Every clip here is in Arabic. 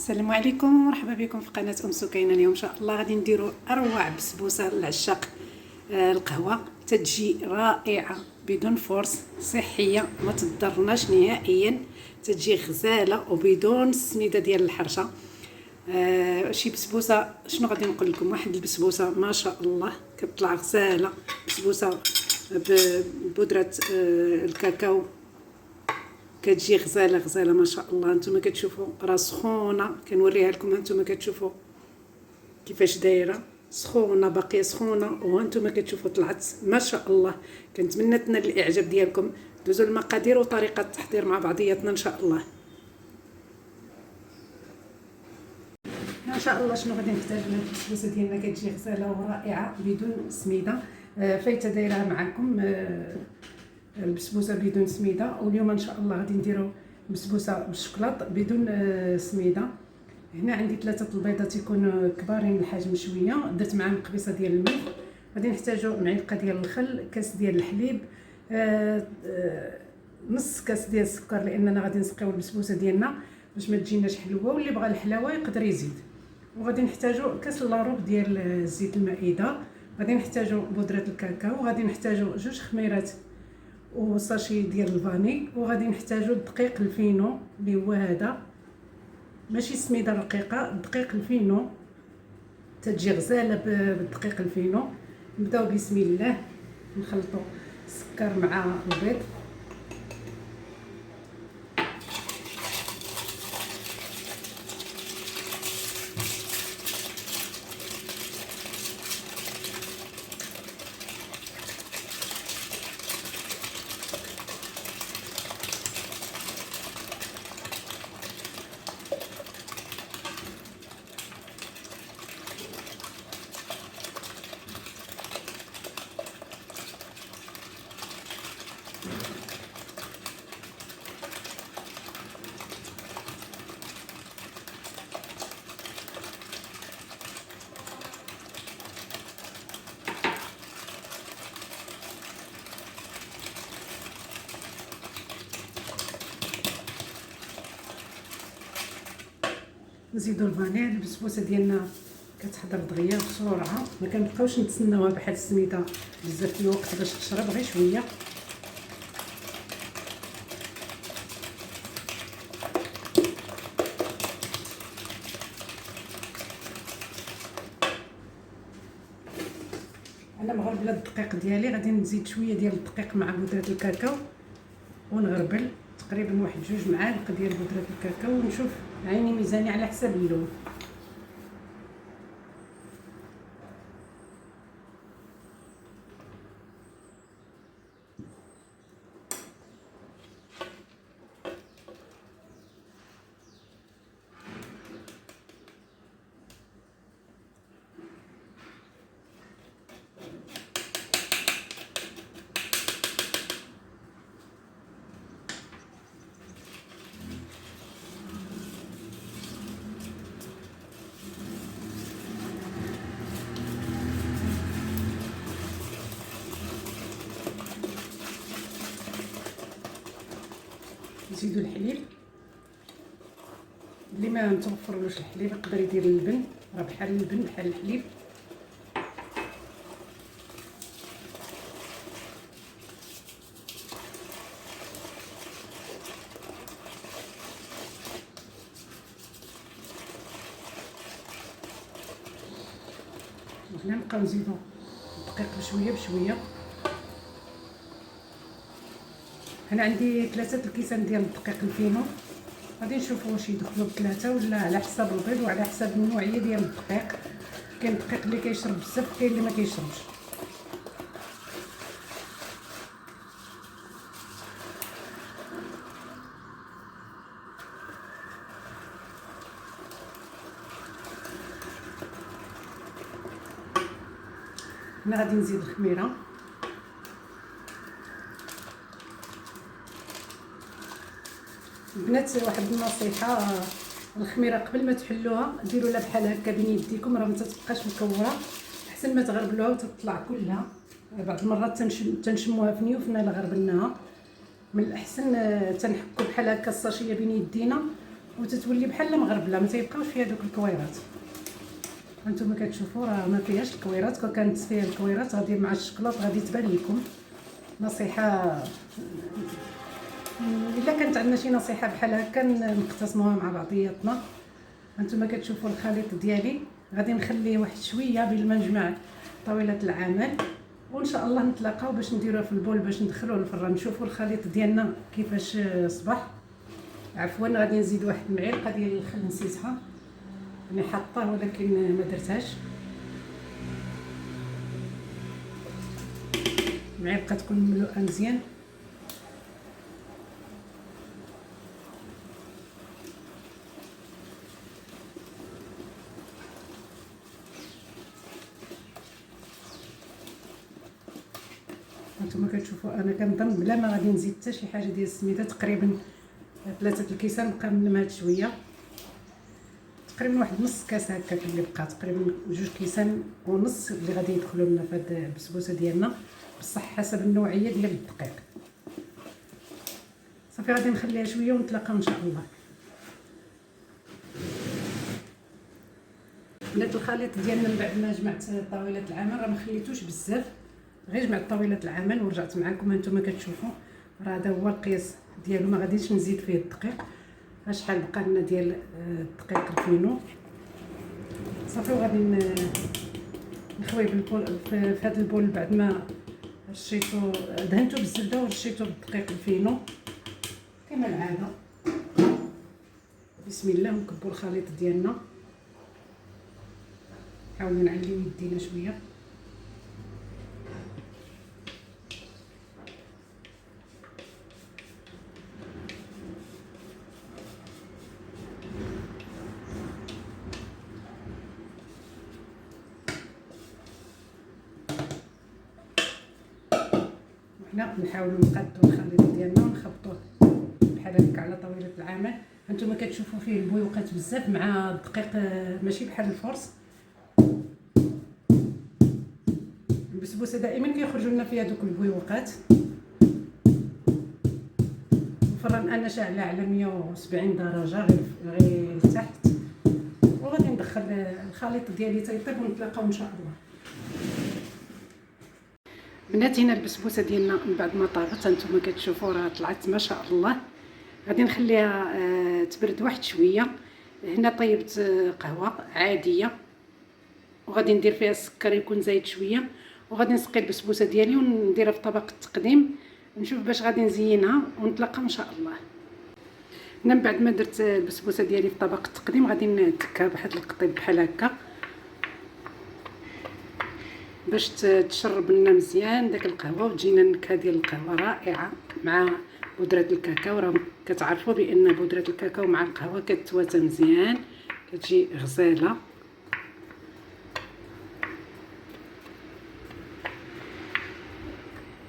السلام عليكم ومرحبا بكم في قناه سكينه. اليوم ان شاء الله غادي نديروا اروع بسبوسه للعشاق القهوه. تتجي رائعه بدون فرص، صحيه ما تضرناش نهائيا، تتجي غزاله وبدون السميده ديال الحرشه. شي بسبوسه، شنو غادي نقول لكم، واحد البسبوسه ما شاء الله كتطلع غزاله. بسبوسه ببودره الكاكاو، كتجي غزاله غزاله ما شاء الله. نتوما كتشوفوا راه سخونه، كنوريها لكم. هانتوما كتشوفوا كيفاش دايره، سخونه باقيه سخونه، وهانتوما كتشوفوا طلعت ما شاء الله. كنتمنى تنال الاعجاب ديالكم. دوزوا المقادير وطريقه التحضير مع بعضياتنا ان شاء الله. ان شاء الله شنو غادي نحتاج لهاد البسبوسه ديالنا، كتجي غزاله ورائعه بدون سميده. فايته دايرها معكم البسبوسه بدون سميده، واليوم ان شاء الله غادي نديرو بسبوسه بالشوكولاط بدون سميده. هنا عندي 3 البيضات يكونوا كبارين الحجم شويه، درت معاهم قبيصه ديال الملح. غادي نحتاجو معلقه ديال الخل، كاس ديال الحليب، نص كاس ديال السكر، لاننا غادي نسقيو البسبوسه ديالنا باش ما تجيناش حلوه، واللي بغى الحلاوه يقدر يزيد. وغادي نحتاجو كاس لاروب ديال زيت المائده، غادي نحتاجو بودره الكاكاو، غادي نحتاجو 2 خميرات وساشي ديال الفاني، وغادي نحتاجو الدقيق الفينو اللي هو هذا، ماشي سميده رقيقه، الدقيق الفينو تتجي غزاله بالدقيق الفينو. نبداو بسم الله، نخلطوا السكر مع البيض. نزيدو الفانيل. البسبوسه ديالنا كتحضر دغيا بسرعه، ما كنبقاوش نتسناوها بحال السميده بزاف الوقت باش تشرب، غير شويه. انا مغربله الدقيق ديالي، غادي نزيد شويه ديال الدقيق مع بودره الكاكاو ونغربل تقريبا 1-2 معالق ديال بودره الكاكاو، ونشوف عيني ميزاني على حساب اللون. نزيدو الحليب، اللي ما متوفرلوش الحليب يقدر يدير اللبن، راه بحال اللبن بحال الحليب. وهنا نبقاو نزيدو الدقيق بشويه بشويه. هنا عندي 3 الكيسان ديال الدقيق الفينو، غادي نشوفوا واش يدخلوا ب3 ولا على حساب البيض وعلى حساب النوعيه ديال الدقيق. كاين الدقيق اللي كيشرب بزاف، كاين اللي ما كيشربش. هنا غادي نزيد الخميره، البنات واحد النصيحه، الخميره قبل ما تحلوها ديروا لها بحال هكا بين يديكم، راه ما تتبقاش مكوره، احسن ما تغربلوها وتطلع كلها. بعض المرات تنشموها في نيوفنا الا غربلناها، من الاحسن تنحكوا بحال هكا الساشيه بين يدينا وتتولي بحال مغربله، ما تيبقاوش فيها دوك الكويرات. هانتوما كتشوفوا راه ما فيهاش الكويرات. كون كانت فيها الكويرات غادي مع الشكلاط غادي تبان لكم. نصيحه الا كانت عندنا شي نصيحه بحال هكا نقتسموها مع بعضياتنا. هانتوما كتشوفوا الخليط ديالي غادي نخليه واحد شويه بين ما نجمع طاوله العمل، وان شاء الله نتلاقاو باش نديروه في البول باش ندخلوه للفران. نشوفوا الخليط ديالنا كيفاش صبح. عفوا غادي نزيد واحد المعلقه ديال الخل، نسيتها انا حاطاه ولكن ما درتهاش. معلقه تكون مملوءه مزيان. هانتوما كتشوفوا انا كنظن بلا ما غادي نزيد حتى شي حاجه ديال السميده، تقريبا 3 الكيسان بقى منهم هاد شويه، تقريبا واحد نص كاس هكا اللي بقى، تقريبا 2 كيسان ونص اللي غادي يدخلوا لنا في هاد البسبوسه ديالنا، بصح حسب النوعيه ديال الدقيق. صافي غادي نخليها شويه ونتلاقاو ان شاء الله. بنات الخليط ديالنا من بعد ما جمعت طاوله العمل راه ما خليتوش بزاف، غير جمعت طاوله العمل ورجعت معكم. هانتوما كتشوفوا راه هذا هو القياس ديالو، ما غاديش نزيد فيه الدقيق. شحال بقى لنا ديال الدقيق الفينو. صافي وغادي نخوي بالبول في هذا البول بعد ما رشيتو دهنتو بالزبده ورشيتو بالدقيق الفينو كما العاده. بسم الله ونكبوا الخليط ديالنا، نحاولوا نعليو يدينا شويه. وحنا نحاولوا نقادوا الخليط ديالنا ونخبطوه بحال هكا على طاوله العمل. هانتوما كتشوفوا فيه البويوقات بزاف مع الدقيق، ماشي بحال الفرص. البسبوسه دائما كيخرجوا لنا فيها دوك البويوقات. الفران انا شاعله على 170 درجه غير لتحت، وغادي ندخل الخليط ديالي تيطيب ونتلاقاو ان شاء الله. بنات هنا البسبوسه ديالنا من بعد ما طابت هانتوما كتشوفوا راه طلعت ما شاء الله. غادي نخليها تبرد واحد شويه. هنا طيبت قهوه عاديه وغادي ندير فيها السكر يكون زايد شويه، وغادي نسقي البسبوسه ديالي ونديرها في طبق التقديم. نشوف باش غادي نزينها ونتلاقاو ان شاء الله. هنا من بعد ما درت البسبوسه ديالي في طبق التقديم غادي نتكها بواحد القطيب بحال هكا باش تشرب لنا مزيان داك القهوه وتجينا النكهه ديال القهوه رائعه مع بودره الكاكاو. راه كتعرفوا بان بودره الكاكاو مع القهوه كتواتى مزيان، كتجي غزاله.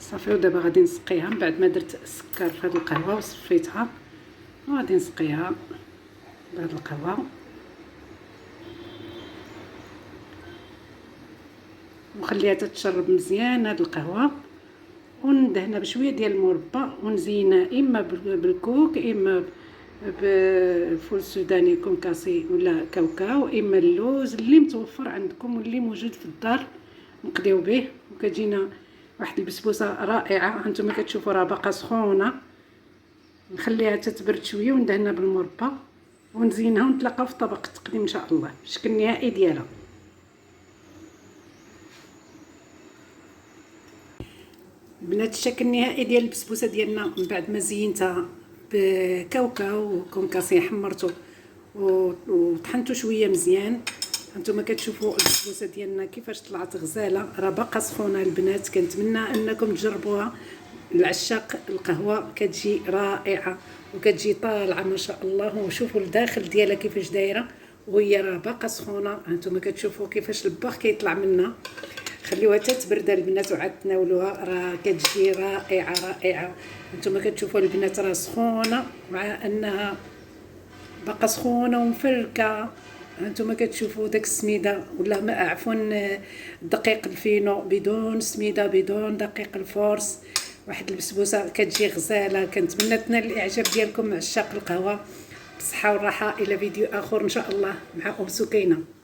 صافي ودابا غادي نسقيها من بعد ما درت السكر في هذه القهوه وصفيتها، وغادي نسقيها بهذه القهوه وخليها تتشرب مزيان هاد القهوه. وندهنها بشويه ديال المربى ونزينها اما بالكوك اما بالفول السوداني كونكاسي ولا كاوكاو، اما اللوز اللي متوفر عندكم واللي موجود في الدار نقضيو به. وكتجينا واحد البسبوسه رائعه. هانتوما كتشوفوا راه باقا سخونه، نخليها تتبرد شويه وندهنها بالمربى ونزينها ونتلاقاو في طبق التقديم ان شاء الله. الشكل النهائي ديالها بنات، الشكل النهائي ديال البسبوسه ديالنا من بعد ما زينتها بكاوكاو وكونكاسي حمرته وطحنته شويه مزيان. هانتوما كتشوفوا البسبوسه ديالنا كيفاش طلعت غزاله، راه باقا سخونه البنات. كنتمنى انكم تجربوها. العشاق القهوه كتجي رائعه وكتجي طالعه ما شاء الله. وشوفوا الداخل ديالها كيفاش دايره وهي راه باقا سخونه. هانتوما كتشوفوا كيفاش الباخ كيطلع منها. خليوها حتى تبرد البنات وعاد تناولوها، راه كتجي رائعه رائعه. نتوما كتشوفوا البنات راه سخونه مع انها باقا سخونه ومفركه. هانتوما كتشوفوا داك السميده ولا ما عفوا الدقيق الفينو بدون سميده بدون دقيق الفورس. واحد البسبوسه كتجي غزاله. كنتمنى تنال الاعجاب ديالكم عشاق القهوه. بالصحه والراحه. الى فيديو اخر ان شاء الله مع ام سكينه.